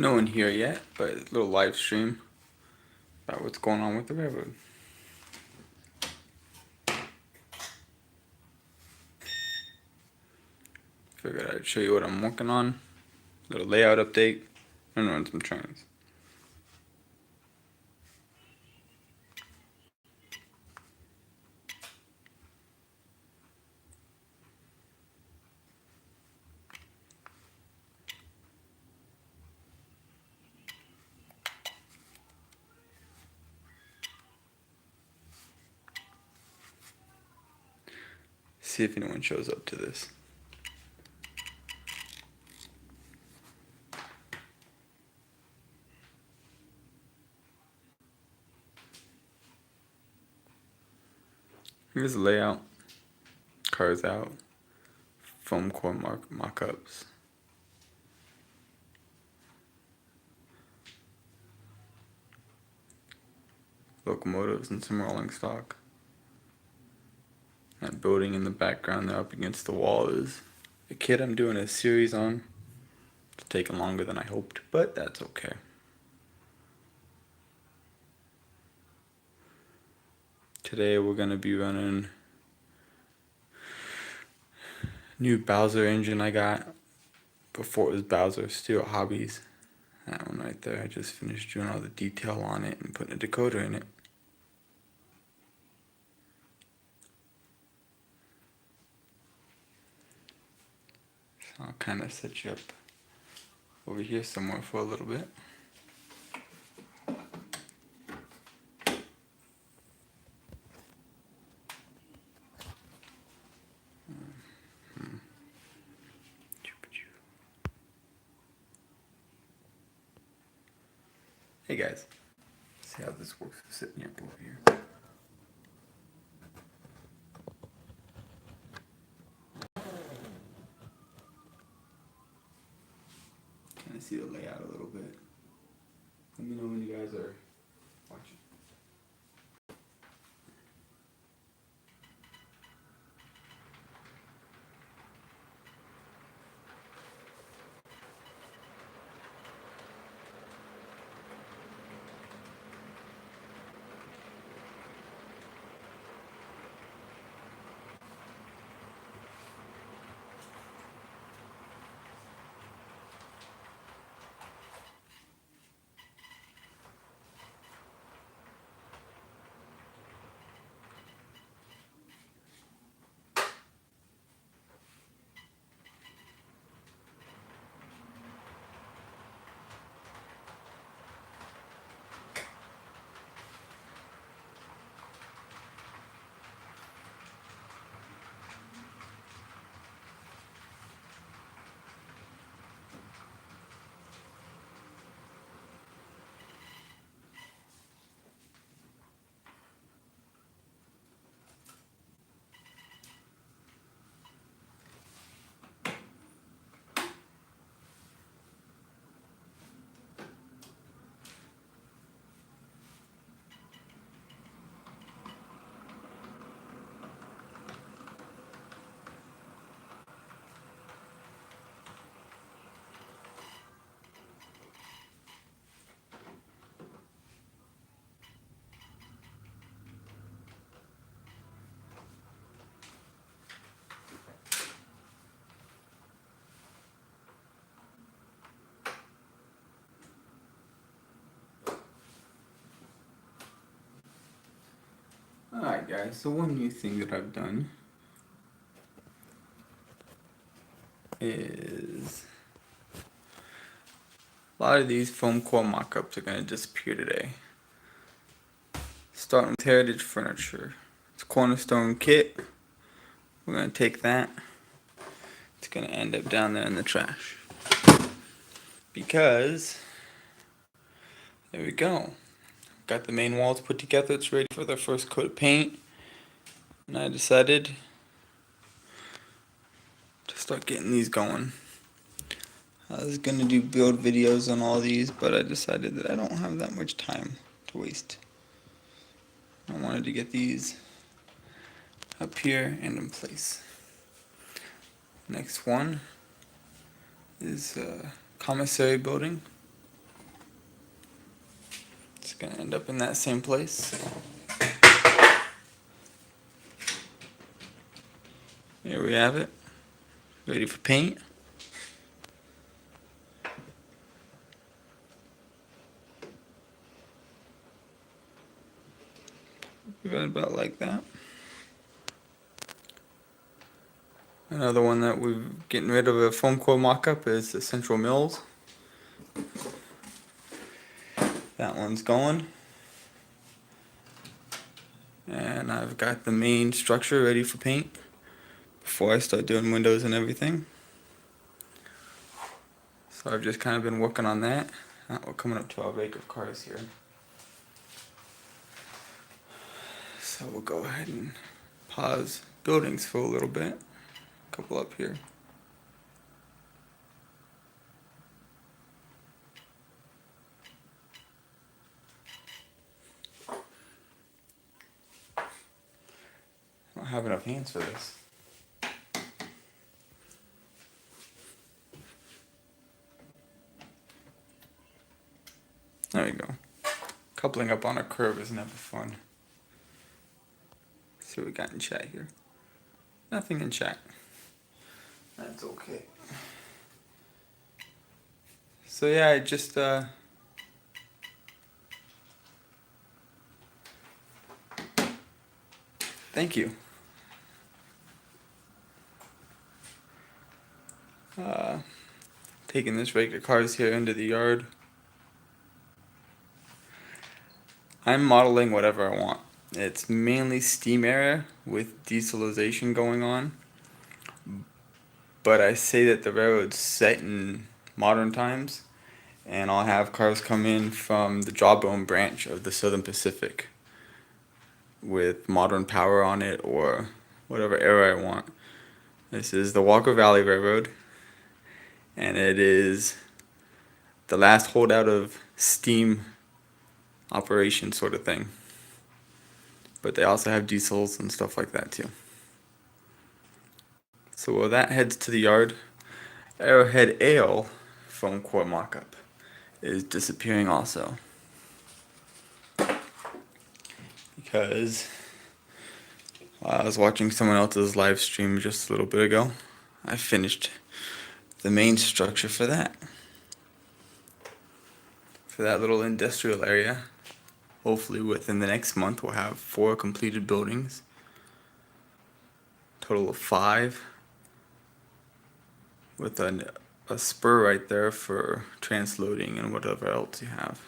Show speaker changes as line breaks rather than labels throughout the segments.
No one here yet, but a little live stream about what's going on with the railroad. Figured I'd show you what I'm working on. Little layout update and run some trains. See if anyone shows up to this. Here's the layout. Cars out. Foam core mock-ups. Locomotives and some rolling stock. That building in the background there up against the wall is a kid I'm doing a series on. It's taken longer than I hoped, but that's okay. Today we're going to be running new Bowser engine I got before it was Bowser Steel Hobbies. That one right there, I just finished doing all the detail on it and putting a decoder in it. So I'll kind of set you up over here somewhere for a little bit. Hey guys, see how this works with sitting up over here. Kind of see the layout a little bit. Let me know when you guys are watching. Alright guys, so one new thing that I've done is a lot of these foam core mock-ups are going to disappear today. Starting with Heritage Furniture. It's a Cornerstone kit. We're going to take that. It's going to end up down there in the trash. Because, there we go. Got the main walls put together. It's ready for their first coat of paint. And I decided to start getting these going. I was going to do build videos on all these, but I decided that I don't have that much time to waste. I wanted to get these up here and in place. Next one is Commissary Building. gonna end up in that same place. Here we have it. Ready for paint. Right about like that. Another one that we're getting rid of a foam core mock-up is the Central Mills. That one's going. And I've got the main structure ready for paint before I start doing windows and everything. So I've just kind of been working on that. We're coming up to our break of cars here. So we'll go ahead and pause buildings for a little bit. A couple up here. I don't have enough hands for this. There we go. Coupling up on a curve is never fun. Let's see what we got in chat here. Nothing in chat. That's okay. So yeah, I just thank you. Taking this rake of cars here into the yard. I'm modeling whatever I want. It's mainly steam era with dieselization going on. But I say that the railroad's set in modern times, and I'll have cars come in from the Jawbone branch of the Southern Pacific with modern power on it or whatever era I want. This is the Walker Valley Railroad, and it is the last holdout of steam operation sort of thing. But they also have diesels and stuff like that too. So while that heads to the yard, Arrowhead Ale foam core mock-up is disappearing also. Because I was watching someone else's live stream just a little bit ago. I finished the main structure for that. For that little industrial area. Hopefully within the next month we'll have 4 completed buildings. Total of 5. With a spur right there for transloading and whatever else you have.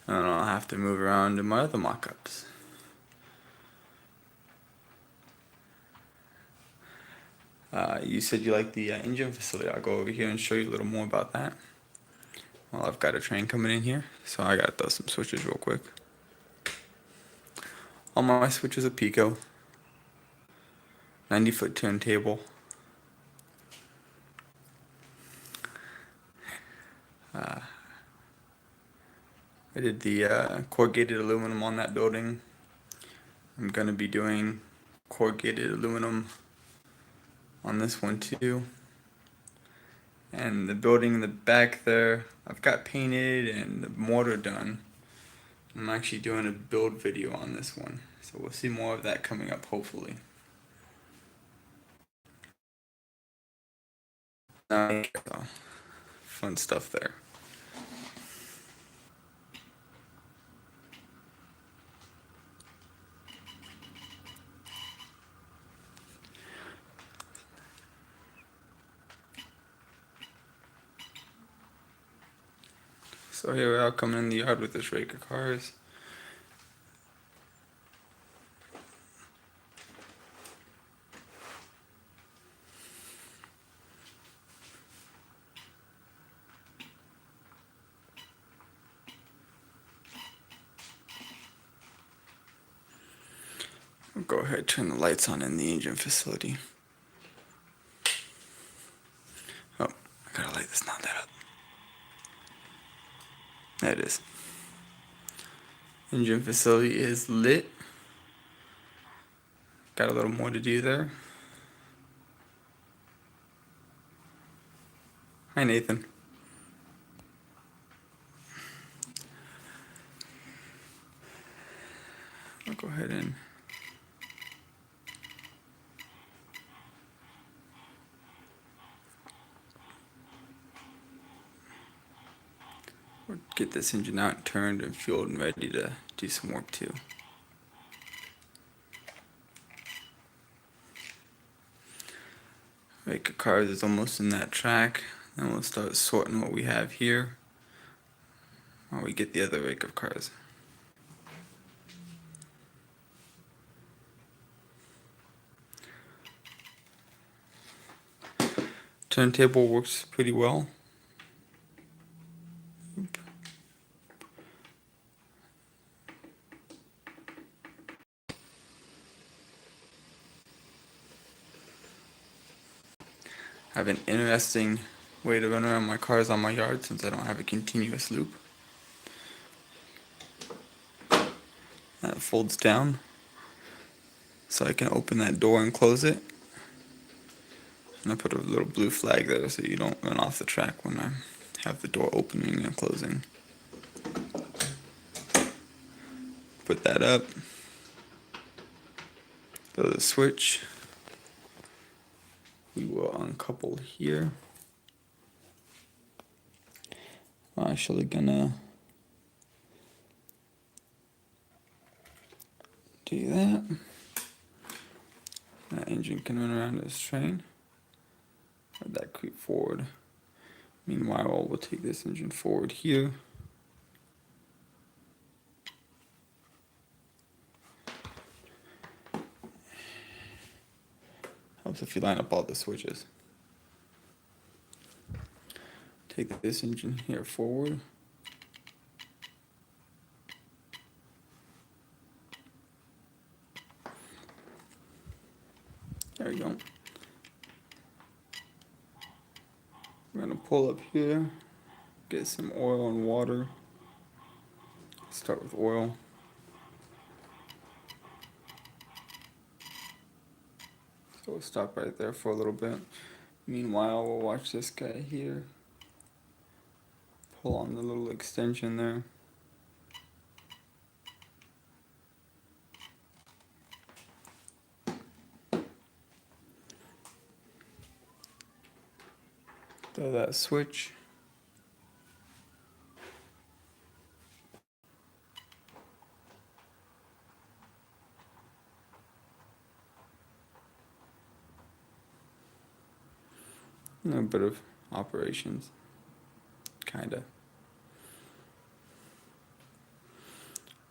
And then I'll have to move around to my other mock-ups. You said you like the engine facility. I'll go over here and show you a little more about that. Well, I've got a train coming in here, so I gotta throw some switches real quick. All my switches are Pico. 90-foot turntable. I did the corrugated aluminum on that building. I'm gonna be doing corrugated aluminum on this one too. And the building in the back there, I've got painted and the mortar done. I'm actually doing a build video on this one, so we'll see more of that coming up hopefully. So, fun stuff there. So here we are coming in the yard with this rake of cars. I'll go ahead and turn the lights on in the engine facility. Oh, I gotta light this, not that up. There it is. Engine facility is lit. Got a little more to do there. Hi, Nathan. go ahead and get this engine out and turned and fueled and ready to do some work too. Rake of cars is almost in that track. Then we'll start sorting what we have here while we get the other rake of cars. Turntable works pretty well. I have an interesting way to run around my cars on my yard since I don't have a continuous loop. That folds down so I can open that door and close it. And I put a little blue flag there so you don't run off the track when I have the door opening and closing. Put that up. Throw the switch. We will uncouple here. I'm actually gonna do that. That engine can run around this train. Let that creep forward. Meanwhile, we'll take this engine forward here. Helps if you line up all the switches. Take this engine here forward. There we go. We're gonna pull up here, get some oil and water. Start with oil. So we'll stop right there for a little bit. Meanwhile, we'll watch this guy here. Pull on the little extension there. Throw that switch. A bit of operations, kinda.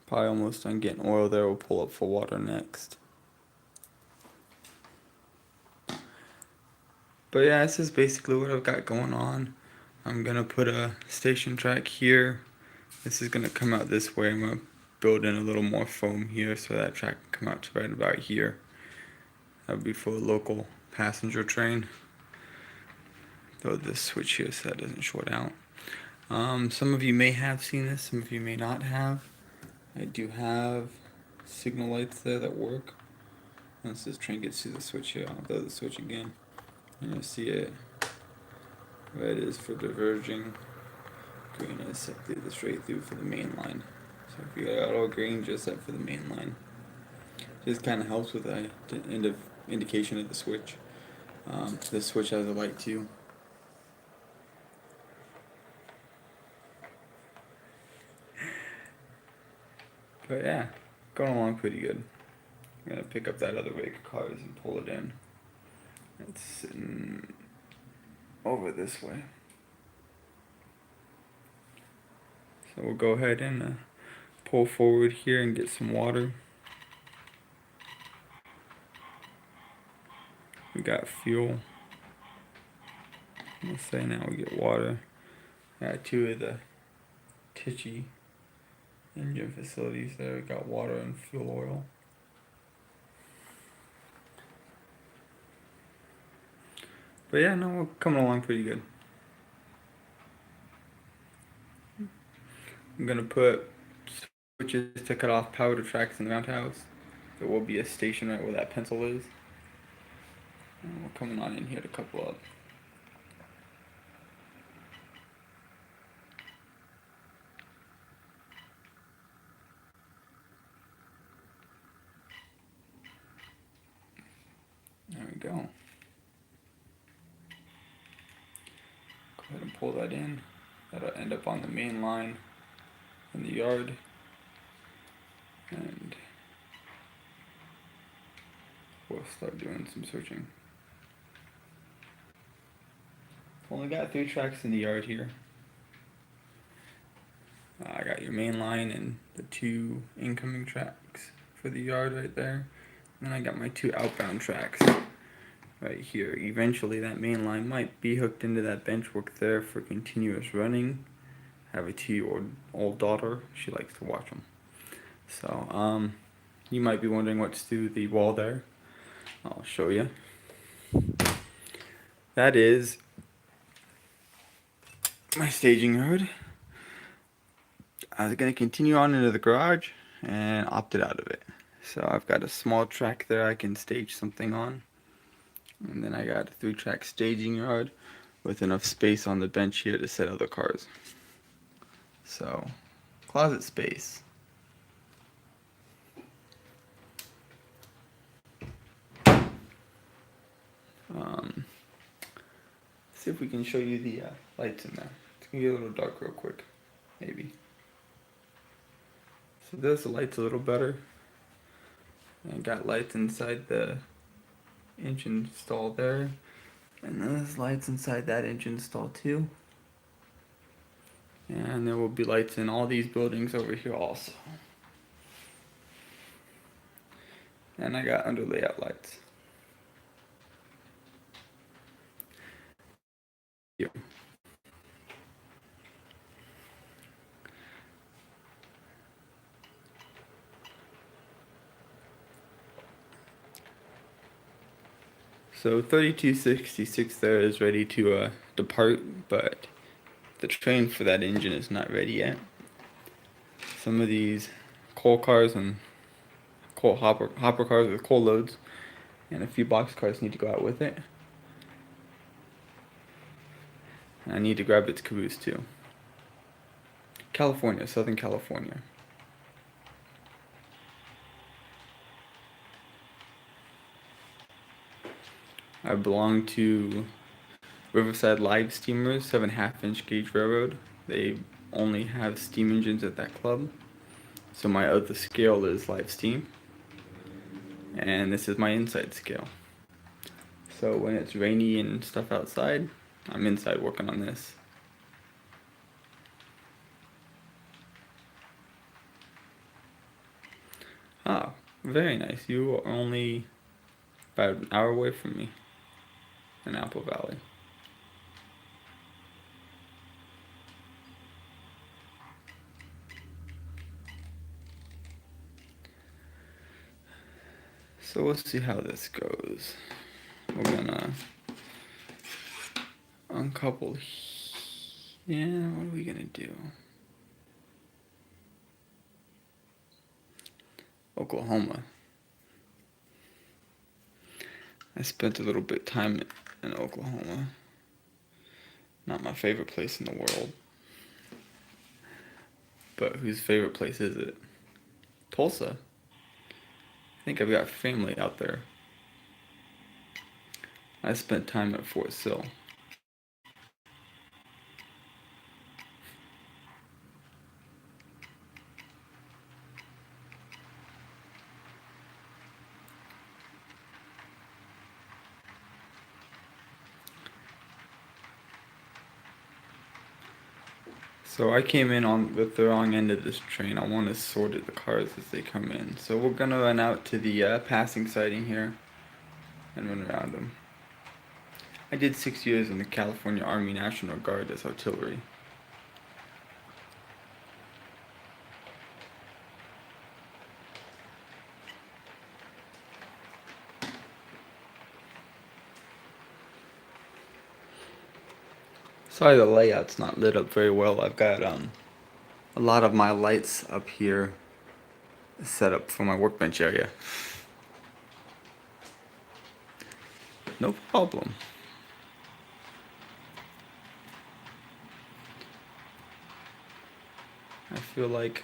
Probably almost done getting oil there. We'll pull up for water next. But yeah, this is basically what I've got going on. I'm gonna put a station track here. This is gonna come out this way. I'm gonna build in a little more foam here so that track can come out to right about here. That would be for a local passenger train. Throw this switch here so that doesn't short out. Some of you may have seen this, some of you may not have. I do have signal lights there that work. Once this train gets to the switch here, I'll throw the switch again. You're gonna see it. Red is for diverging. Green is set through the straight through for the main line. So if you got all green, just set for the main line. This kind of helps with the indication of the switch. This switch has a light too. But yeah, going along pretty good. I'm gonna pick up that other rake of cars and pull it in. It's sitting over this way. So we'll go ahead and pull forward here and get some water. We got fuel. Let's say now we get water. Got two of the Tichy engine facilities there. We got water and fuel oil. But yeah, no, we're coming along pretty good. I'm gonna put switches to cut off power to tracks in the roundhouse. There will be a station right where that pencil is. And we're coming on in here to couple up. go. Go ahead and pull that in. That'll end up on the main line in the yard. And we'll start doing some searching. Only got 3 tracks in the yard here. I got your main line and the 2 incoming tracks for the yard right there. And then I got my 2 outbound tracks right here. Eventually that main line might be hooked into that bench work there for continuous running. I have a 2-year-old daughter. She likes to watch them. So, you might be wondering what's through the wall there. I'll show you. That is my staging yard. I was going to continue on into the garage and opted out of it. So I've got a small track there I can stage something on. And then I got a 3-track staging yard with enough space on the bench here to set other cars. So, closet space. See if we can show you the lights in there. It's going to get a little dark real quick, maybe. So there's the lights a little better. And got lights inside the engine stall there. And there's lights inside that engine stall too. And there will be lights in all these buildings over here also. And I got under layout lights. Here. So 3266 there is ready to depart, but the train for that engine is not ready yet. Some of these coal cars and coal hopper cars with coal loads and a few box cars need to go out with it. I need to grab its caboose too. California, Southern California. I belong to Riverside Live Steamers, 7.5-inch gauge railroad. They only have steam engines at that club. So my other scale is live steam. And this is my inside scale. So when it's rainy and stuff outside, I'm inside working on this. Ah, very nice. You are only about an hour away from me in Apple Valley. So we'll see how this goes. We're gonna uncouple. Yeah, what are we gonna do? Oklahoma. I spent a little bit of time in Oklahoma. Not my favorite place in the world. But whose favorite place is it? Tulsa. I think I've got family out there. I spent time at Fort Sill. So I came in on with the wrong end of this train. I want to sort the cars as they come in. So we're gonna run out to the passing siding here and run around them. I did 6 years in the California Army National Guard as artillery. Sorry the layout's not lit up very well. I've got a lot of my lights up here set up for my workbench area. No problem. I feel like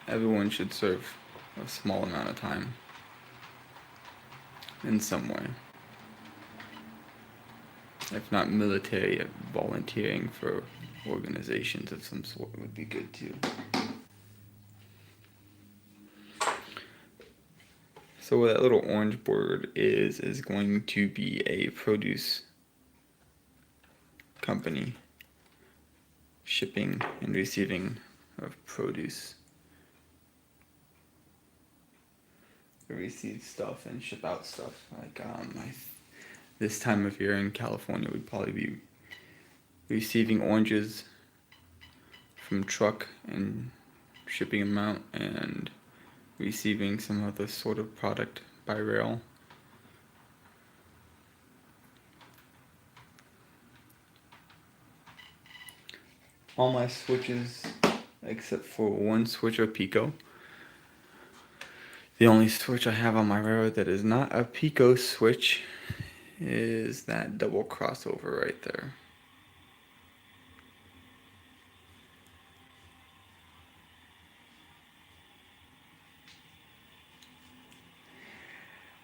everyone should serve a small amount of time. in some way. If not military, volunteering for organizations of some sort would be good too. So what that little orange board is going to be a produce company, shipping and receiving of produce. We receive stuff and ship out stuff. Like this time of year in California, we'd probably be receiving oranges from truck and shipping them out, and receiving some other sort of product by rail. All my switches, except for one switch are Pico. The only switch I have on my railroad that is not a Pico switch is that double crossover right there.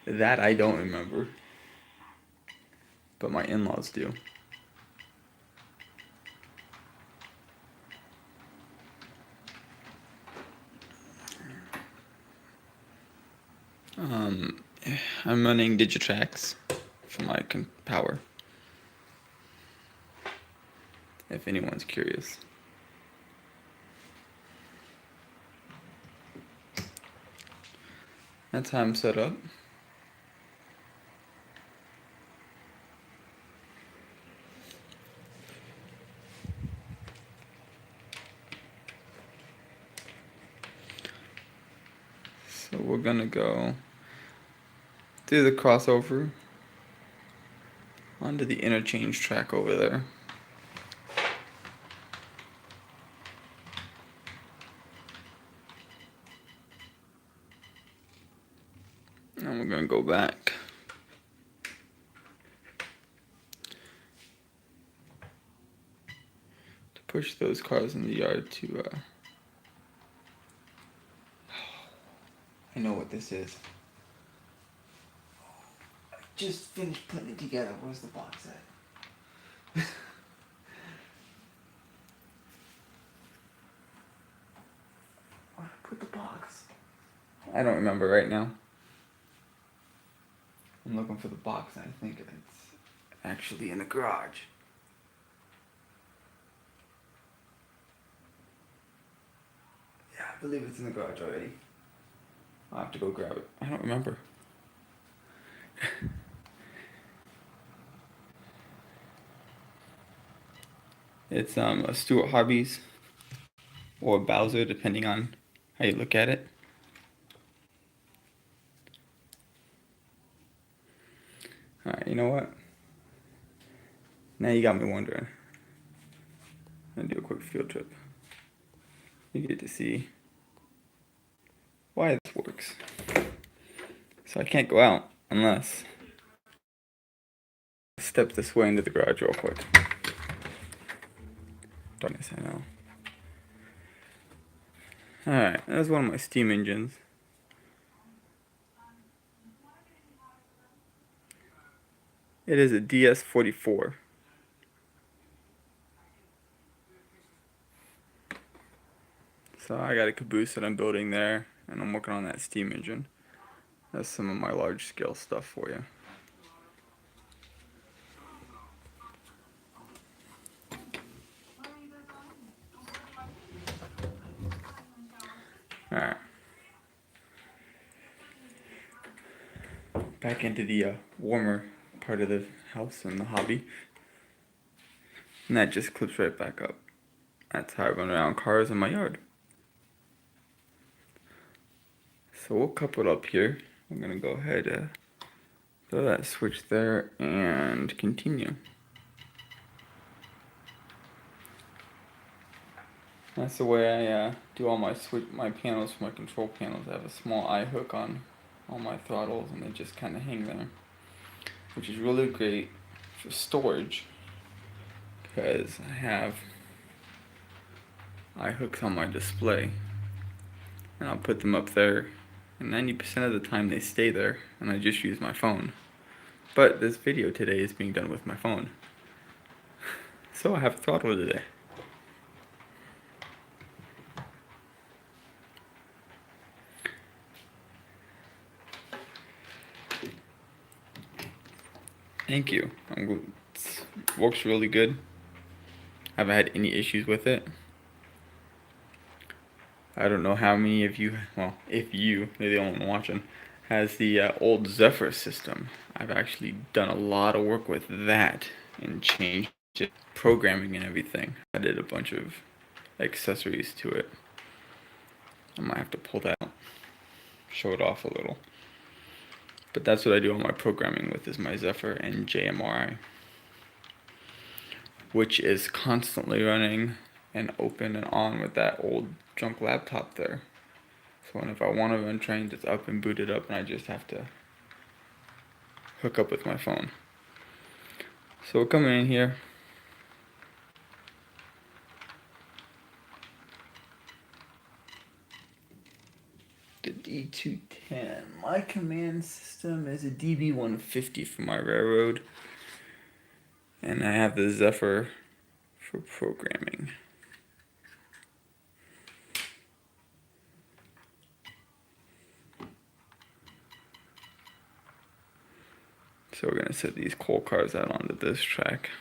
That I don't remember, but my in-laws do. I'm running Digitrax for my power, if anyone's curious. That's how I'm set up. So we're gonna go through the crossover onto the interchange track over there. And we're gonna go back. To push those cars in the yard to, I know what this is. I just finished putting it together. Where's the box at? Where did I put the box? I don't remember right now. I'm looking for the box and I think it's actually in the garage. Yeah, I believe it's in the garage already. I'll have to go grab it. I don't remember. It's a Stuart Harvey's or Bowser, depending on how you look at it. Alright, you know what? Now you got me wondering. I'm gonna do a quick field trip. You get to see why this works. So I can't go out unless I step this way into the garage real quick. Darkness, I know. Alright, that's one of my steam engines. It is a DS44. So I got a caboose that I'm building there, and I'm working on that steam engine. That's some of my large scale stuff for you. Alright. Back into the warmer part of the house and the hobby. And that just clips right back up. That's how I run around cars in my yard. So we'll couple it up here. I'm gonna go ahead throw that switch there and continue. That's the way I do all my panels for my control panels. I have a small eye hook on all my throttles and they just kind of hang there, which is really great for storage because I have eye hooks on my display and I'll put them up there and 90% of the time they stay there, and I just use my phone. But this video today is being done with my phone, so I have throttle today. Thank you. It works really good. I haven't had any issues with it. I don't know how many of you, well, if you, they're the only one watching, has the old Zephyr system. I've actually done a lot of work with that and changed it, programming and everything. I did a bunch of accessories to it. I might have to pull that out, show it off a little. But that's what I do all my programming with, is my Zephyr and JMRI, which is constantly running and open and on with that old junk laptop there. So if I want to run trains, it's up and booted up, and I just have to hook up with my phone. So we're coming in here. The D210. My command system is a DB150 for my railroad, and I have the Zephyr for programming. So we're going to set these coal cars out onto this track.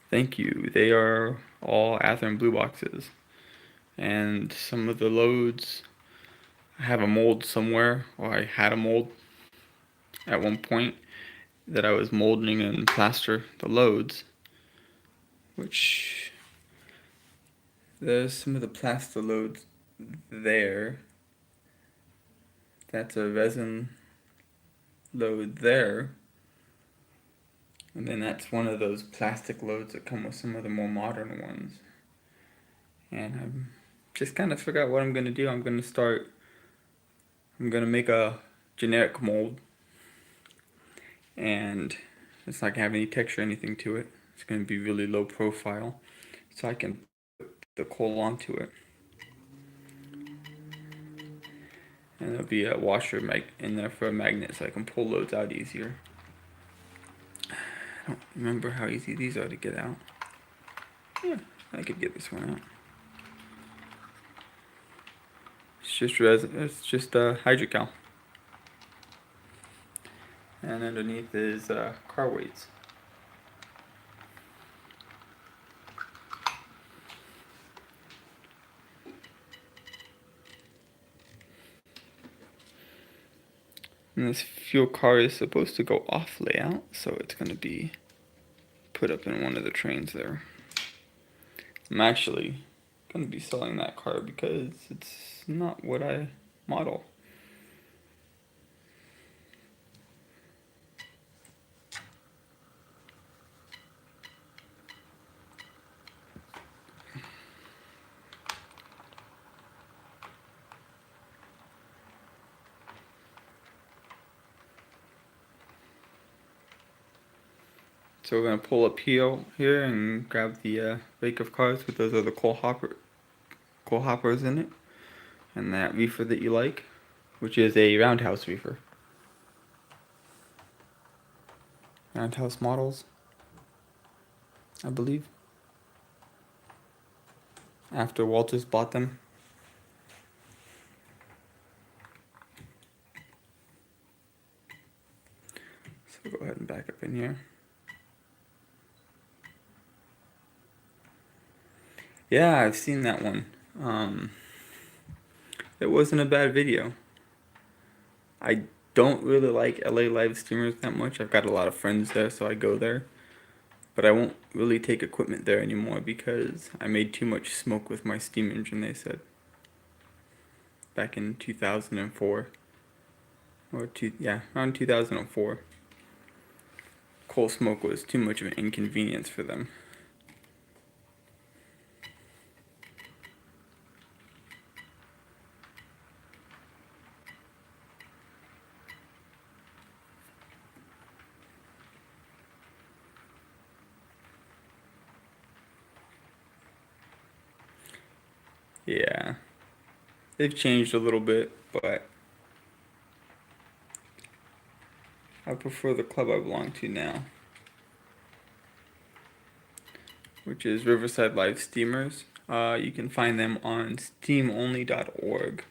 Thank you. They are all Athearn blue boxes. And some of the loads, I have a mold somewhere, or I had a mold at one point that I was molding in plaster the loads, which there's some of the plaster loads there. That's a resin load there. And then that's one of those plastic loads that come with some of the more modern ones. And I'm just kind of figure out what I'm going to do. I'm going to make a generic mold. And it's not going to have any texture or anything to it. It's going to be really low profile. So I can put the coal onto it. And there'll be a washer in there for a magnet so I can pull loads out easier. I don't remember how easy these are to get out. Yeah, I could get this one out. It's just hydrocal. And underneath is car weights. And this fuel car is supposed to go off layout, so it's going to be put up in one of the trains there. I'm actually going to be selling that car because it's not what I model. So we're going to pull up here and grab the rake of cars with those other coal hoppers in it. And that reefer that you like, which is a roundhouse reefer. Roundhouse models, I believe. After Walters bought them. So go ahead and back up in here. Yeah, I've seen that one. It wasn't a bad video. I don't really like LA live streamers that much. I've got a lot of friends there, so I go there. But I won't really take equipment there anymore because I made too much smoke with my steam engine, they said. Back in 2004. Around 2004. Coal smoke was too much of an inconvenience for them. Yeah, they've changed a little bit, but I prefer the club I belong to now, which is Riverside Live Steamers. You can find them on steamonly.org.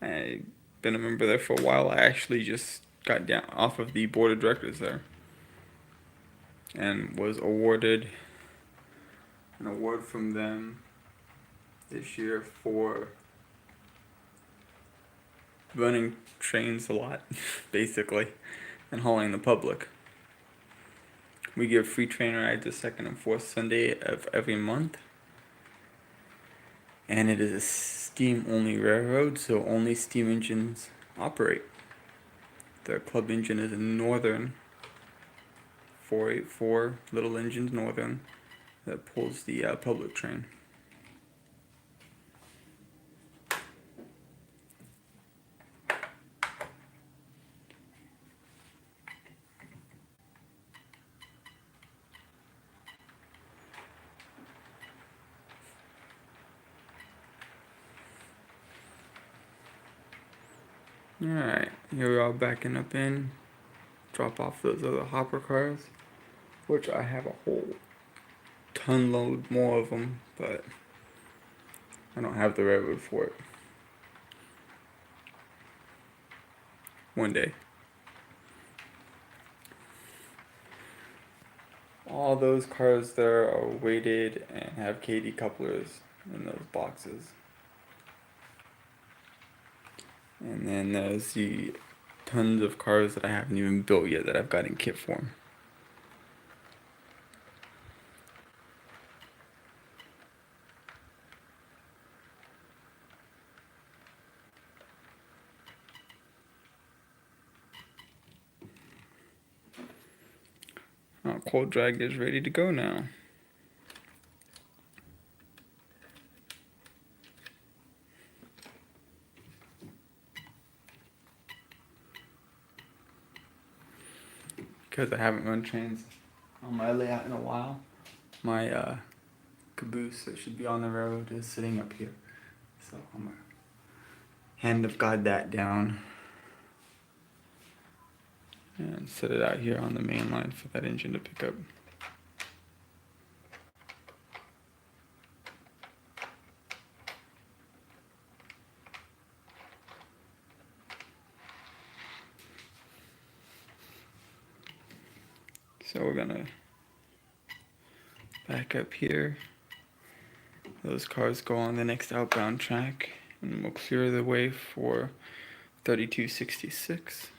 I've been a member there for a while. I actually just got down off of the board of directors there and was awarded an award from them this year for running trains a lot, basically, and hauling the public. We give free train rides the second and fourth Sunday of every month. And it is a steam only railroad, so only steam engines operate. The club engine is a Northern 484 little engines Northern that pulls the public train. Alright, here we are backing up in. Drop off those other hopper cars, which I have a whole ton load more of them, but I don't have the railroad for it. One day. All those cars there are weighted and have KD couplers in those boxes. And then there's the tons of cars that I haven't even built yet that I've got in kit form. Cold drag is ready to go now. Because I haven't run trains on my layout in a while, my caboose that should be on the road is sitting up here. So I'm gonna hand of God that down and set it out here on the main line for that engine to pick up. So we're gonna back up here. Those cars go on the next outbound track and we'll clear the way for 3266.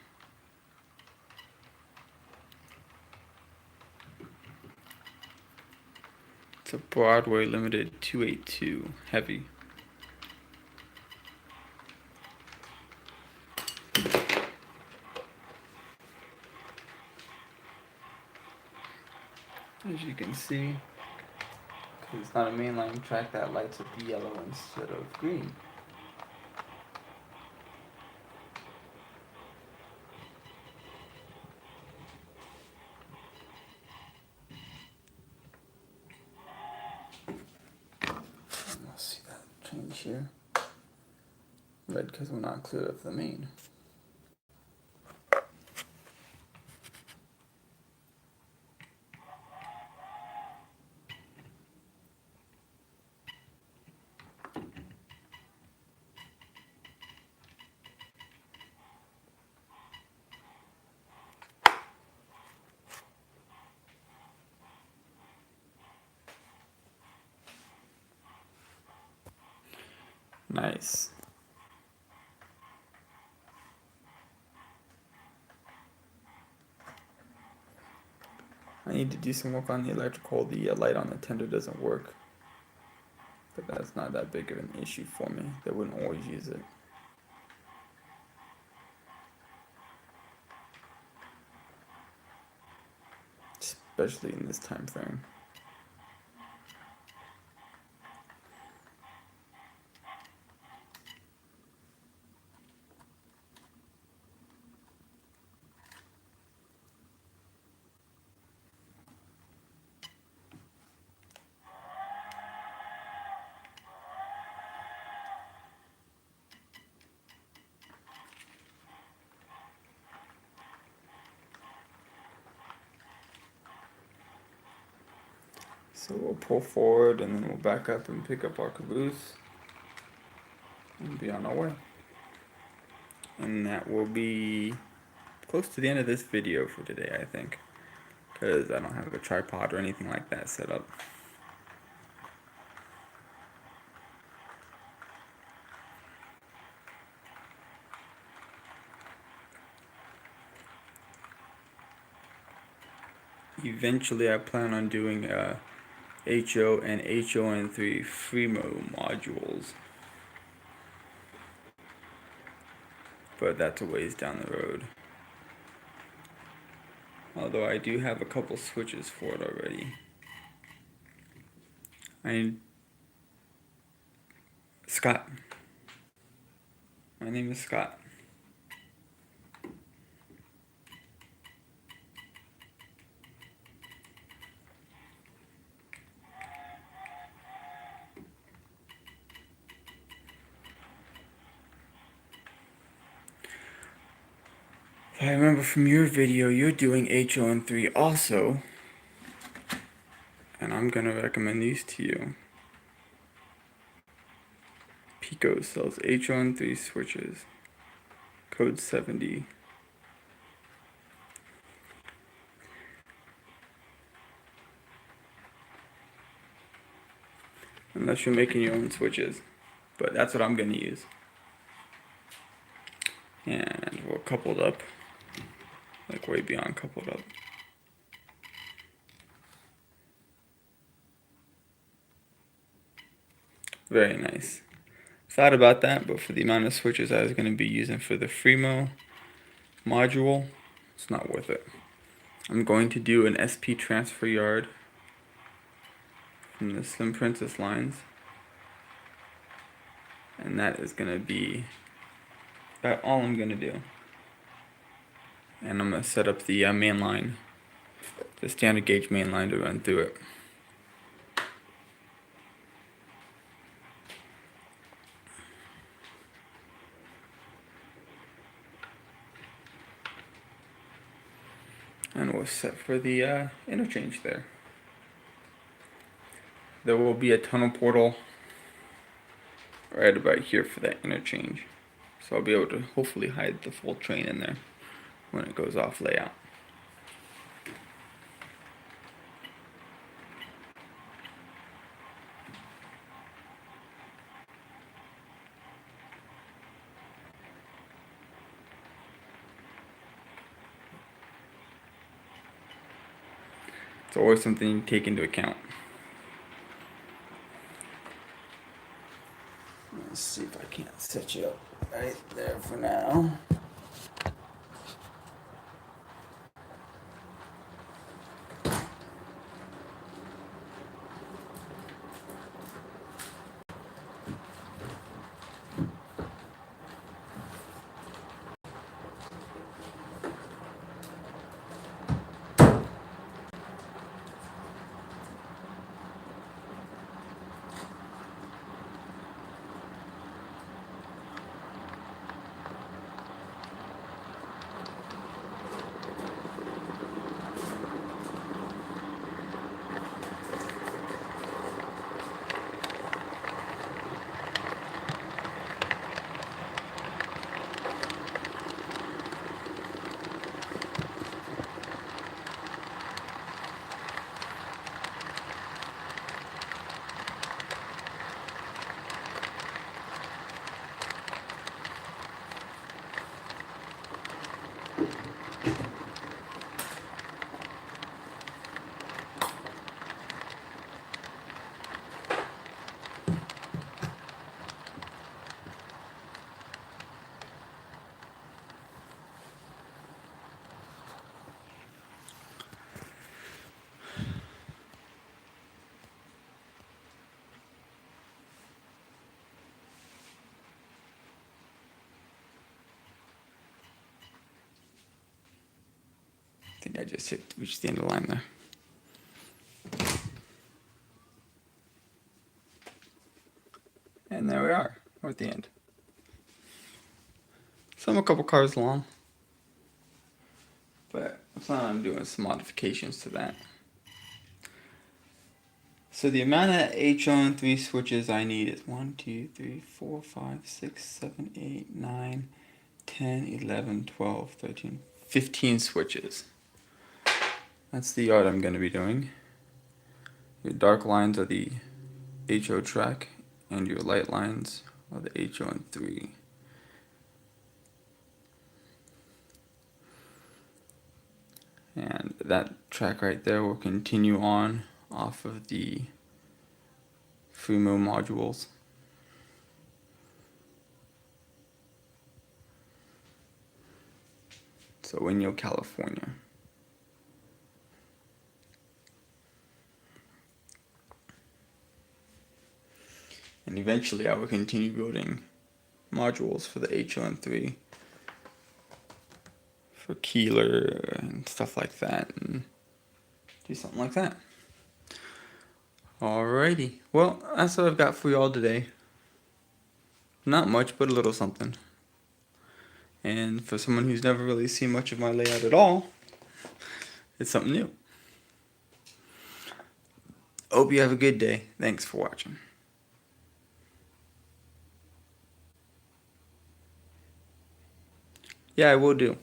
It's a Broadway Limited 282 heavy. As you can see, because it's not a mainline track, that lights up the yellow instead of green. We'll see that change here. Red because we're not clear of the main. Nice. I need to do some work on the electrical. The light on the tender doesn't work. But that's not that big of an issue for me. They wouldn't always use it. Especially in this time frame. So we'll pull forward and then we'll back up and pick up our caboose and be on our way. And that will be close to the end of this video for today, I think, because I don't have a tripod or anything like that set up. Eventually I plan on doing HO and HON3 Fremo modules, but that's a ways down the road. Although I do have a couple switches for it already. Scott. My name is Scott. If I remember from your video, you're doing HON3 also. And I'm gonna recommend these to you. Pico sells HON3 switches. Code 70. Unless you're making your own switches. But that's what I'm gonna use. And we're coupled up. Like way beyond coupled up. Very nice. Thought about that, but for the amount of switches I was going to be using for the Fremo module, it's not worth it. I'm going to do an SP transfer yard from the Slim Princess lines. And that is going to be about all I'm going to do. And I'm going to set up the main line, the standard gauge main line to run through it. And we're set for the interchange there. There will be a tunnel portal right about here for that interchange. So I'll be able to hopefully hide the full train in there when it goes off layout. It's always something you take into account. Let's see if I can't set you up right there for now. I think I just reached the end of the line there. And there we are. We're at the end. So I'm a couple cars long. But I plan on doing some modifications to that. So the amount of H1 3 switches I need is 1, 2, 3, 4, 5, 6, 7, 8, 9, 10, 11, 12, 13, 15 switches. That's the yard I'm going to be doing. Your dark lines are the HO track, and your light lines are the H1 3. And that track right there will continue on off of the Fremo modules. So Inyo, California. And eventually I will continue building modules for the H1 3 for Keeler and stuff like that, and do something like that. Alrighty, well, that's what I've got for you all today. Not much, but a little something. And for someone who's never really seen much of my layout at all, it's something new. Hope you have a good day. Thanks for watching. Yeah, I will do.